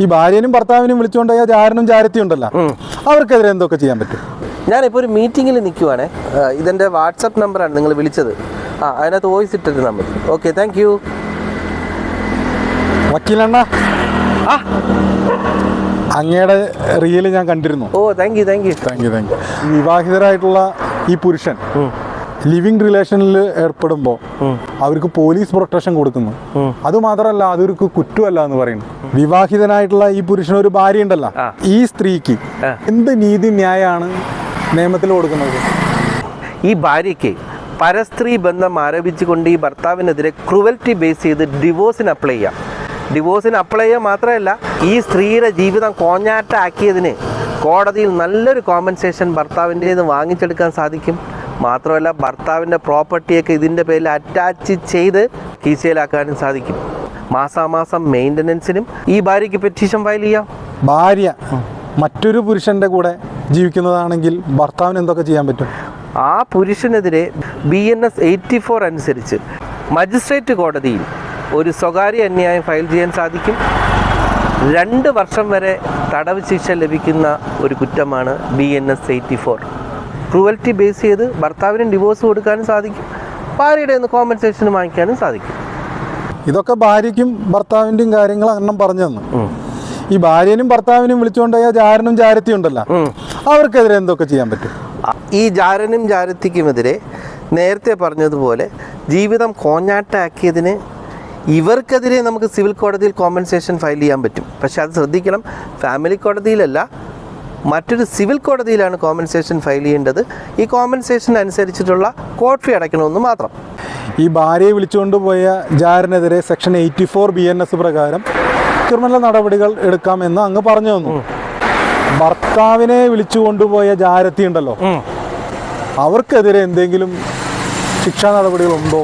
ഈ ഭാര്യനും ഭർത്താവിനും വിളിച്ചുകൊണ്ടുപോയ ജാരനും ജാരത്തിയും ഉണ്ടല്ലോ, അവർക്കെതിരെ എന്തൊക്കെ ചെയ്യാൻ പറ്റും? ഞാനിപ്പോൾ ഒരു മീറ്റിങ്ങിൽ നിൽക്കുവാണേ. ഇതെൻ്റെ വാട്സപ്പ് നമ്പറാണ് നിങ്ങൾ വിളിച്ചത്. അതിനകത്ത് വോയിസ് ഇട്ടിരുന്നാൽ മതി. Okay, thank you. വക്കീലണ്ണ, അങ്ങയുടെ റീല് ഞാൻ കണ്ടിരുന്നു. ഓ, താങ്ക് യു. വിവാഹിതരായിട്ടുള്ള ഈ പുരുഷൻ ലിവിങ് റിലേഷനിൽ ഏർപ്പെടുമ്പോൾ അവർക്ക് പോലീസ് പ്രൊട്ടക്ഷൻ കൊടുക്കുന്നു. അതുമാത്രമല്ല, അതൊരു കുറ്റമല്ല എന്ന് പറയുന്നു. വിവാഹിതനായിട്ടുള്ള ഈ പുരുഷൻ ഒരു ഭാര്യ ഉണ്ടല്ലോ, ഈ സ്ത്രീക്ക് എന്ത് നീതി ന്യായമാണ് നിയമത്തിൽ കൊടുക്കുന്നത്? ഈ ഭാര്യയ്ക്ക് പരസ്ത്രീ ബന്ധം ആരോപിച്ചുകൊണ്ട് ഈ ഭർത്താവിനെതിരെ ക്രൂവൽറ്റി ബേസ് ചെയ്ത് ഡിവോഴ്സിന് അപ്ലൈ ചെയ്യാം. ഡിവോഴ്സിന് അപ്ലൈ ചെയ്യുക മാത്രമല്ല, ഈ സ്ത്രീയുടെ ജീവിതം കോഞ്ഞാട്ടാക്കിയതിന് കോടതിയിൽ നല്ലൊരു കോമ്പൻസേഷൻ ഭർത്താവിൻ്റെത് വാങ്ങിച്ചെടുക്കാൻ സാധിക്കും. മാത്രമല്ല, ഭർത്താവിൻ്റെ പ്രോപ്പർട്ടിയൊക്കെ ഇതിൻ്റെ പേരിൽ അറ്റാച്ച് ചെയ്ത് കീശയിലാക്കാനും സാധിക്കും. മാസാമാസം മെയിൻ്റനൻസിനും ഈ ഭാര്യയ്ക്ക് പെറ്റീഷൻ ഫയൽ ചെയ്യാം. ഭാര്യ മറ്റൊരു പുരുഷൻ്റെ കൂടെ ജീവിക്കുന്നതാണെങ്കിൽ ഭർത്താവിന് എന്തൊക്കെ ചെയ്യാൻ പറ്റും? ആ പുരുഷനെതിരെ BNS 84 അനുസരിച്ച് മജിസ്ട്രേറ്റ് കോടതിയിൽ ഒരു സ്വകാര്യ അന്യായം ഫയൽ ചെയ്യാൻ സാധിക്കും. 2 വർഷം വരെ തടവ് ശിക്ഷ ലഭിക്കുന്ന ഒരു കുറ്റമാണ് BNS 84. ക്രൂവൽറ്റി ബേസ് ചെയ്ത് ഭർത്താവിന് ഡിവോഴ്സ് കൊടുക്കാനും സാധിക്കും, ഭാര്യയുടെ നിന്ന് കോമ്പൻസേഷൻ വാങ്ങിക്കാനും സാധിക്കും. ഇതൊക്കെ ഭാര്യയ്ക്കും ഭർത്താവിൻ്റെയും കാര്യങ്ങൾ അണ്ണം പറഞ്ഞു തന്നു. ഈ ഭാര്യനും ഭർത്താവിനും വിളിച്ചുകൊണ്ടുപോയ ജാരനും ജാരത്തിയും ഉണ്ടല്ലോ, അവർക്കെതിരെ എന്തൊക്കെ ചെയ്യാൻ പറ്റും? ഈ ജാരനും ജാരത്തിക്കുമെതിരെ നേരത്തെ പറഞ്ഞതുപോലെ ജീവിതം കോഞ്ഞാട്ടാക്കിയതിന് ഇവർക്കെതിരെ നമുക്ക് സിവിൽ കോടതിയിൽ കോമ്പൻസേഷൻ ഫയൽ ചെയ്യാൻ പറ്റും. പക്ഷെ അത് ശ്രദ്ധിക്കണം, ഫാമിലി കോടതിയിലല്ല, മറ്റൊരു സിവിൽ കോടതിയിലാണ് കോമ്പൻസേഷൻ ഫയൽ ചെയ്യേണ്ടത്. ഈ കോമ്പൻസേഷൻ അനുസരിച്ചിട്ടുള്ള കോർട്ട് ഫീ അടയ്ക്കണമെന്ന് മാത്രം. ഈ ഭാര്യയെ വിളിച്ചുകൊണ്ടുപോയ ജാരനെതിരെ സെക്ഷൻ 84 BNS പ്രകാരം ക്രിമിനൽ നടപടികൾ എടുക്കാമെന്ന് അങ്ങ് പറഞ്ഞു തന്നു. ഭർത്താവിനെ വിളിച്ചു കൊണ്ടുപോയ ജാരത്തി ഉണ്ടല്ലോ, അവർക്കെതിരെ എന്തെങ്കിലും ശിക്ഷാ നടപടികളുണ്ടോ?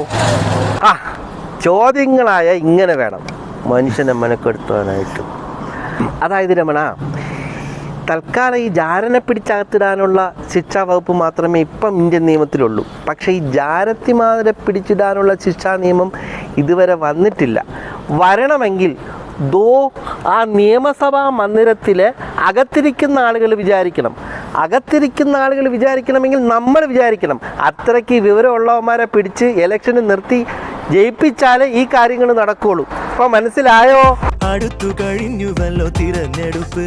ചോദ്യങ്ങളായ ഇങ്ങനെ വേണം മനുഷ്യനെ മെനക്കെടുത്താനായിട്ട്. അതായത് രമണ, തൽക്കാലം ഈ ജാരനെ പിടിച്ചകത്തിടാനുള്ള ശിക്ഷാ വകുപ്പ് മാത്രമേ ഇപ്പം ഇന്ത്യൻ നിയമത്തിലുള്ളൂ. പക്ഷേ ഈ ജാരത്തിമാരെ പിടിച്ചിടാനുള്ള ശിക്ഷാ നിയമം ഇതുവരെ വന്നിട്ടില്ല. വരണമെങ്കിൽ ആ നിയമസഭാ മന്ദിരത്തിൽ അകത്തിരിക്കുന്ന ആളുകൾ വിചാരിക്കണം. അകത്തിരിക്കുന്ന ആളുകൾ വിചാരിക്കണമെങ്കിൽ നമ്മൾ വിചാരിക്കണം. അത്രയ്ക്ക് വിവരമുള്ളവന്മാരെ പിടിച്ച് ഇലക്ഷന് നിർത്തി ജയിപ്പിച്ചാലേ ഈ കാര്യങ്ങൾ നടക്കുകയുള്ളൂ. അപ്പോൾ മനസ്സിലായോ? അടുത്തു കഴിഞ്ഞുവല്ലോ തിരഞ്ഞെടുപ്പ്.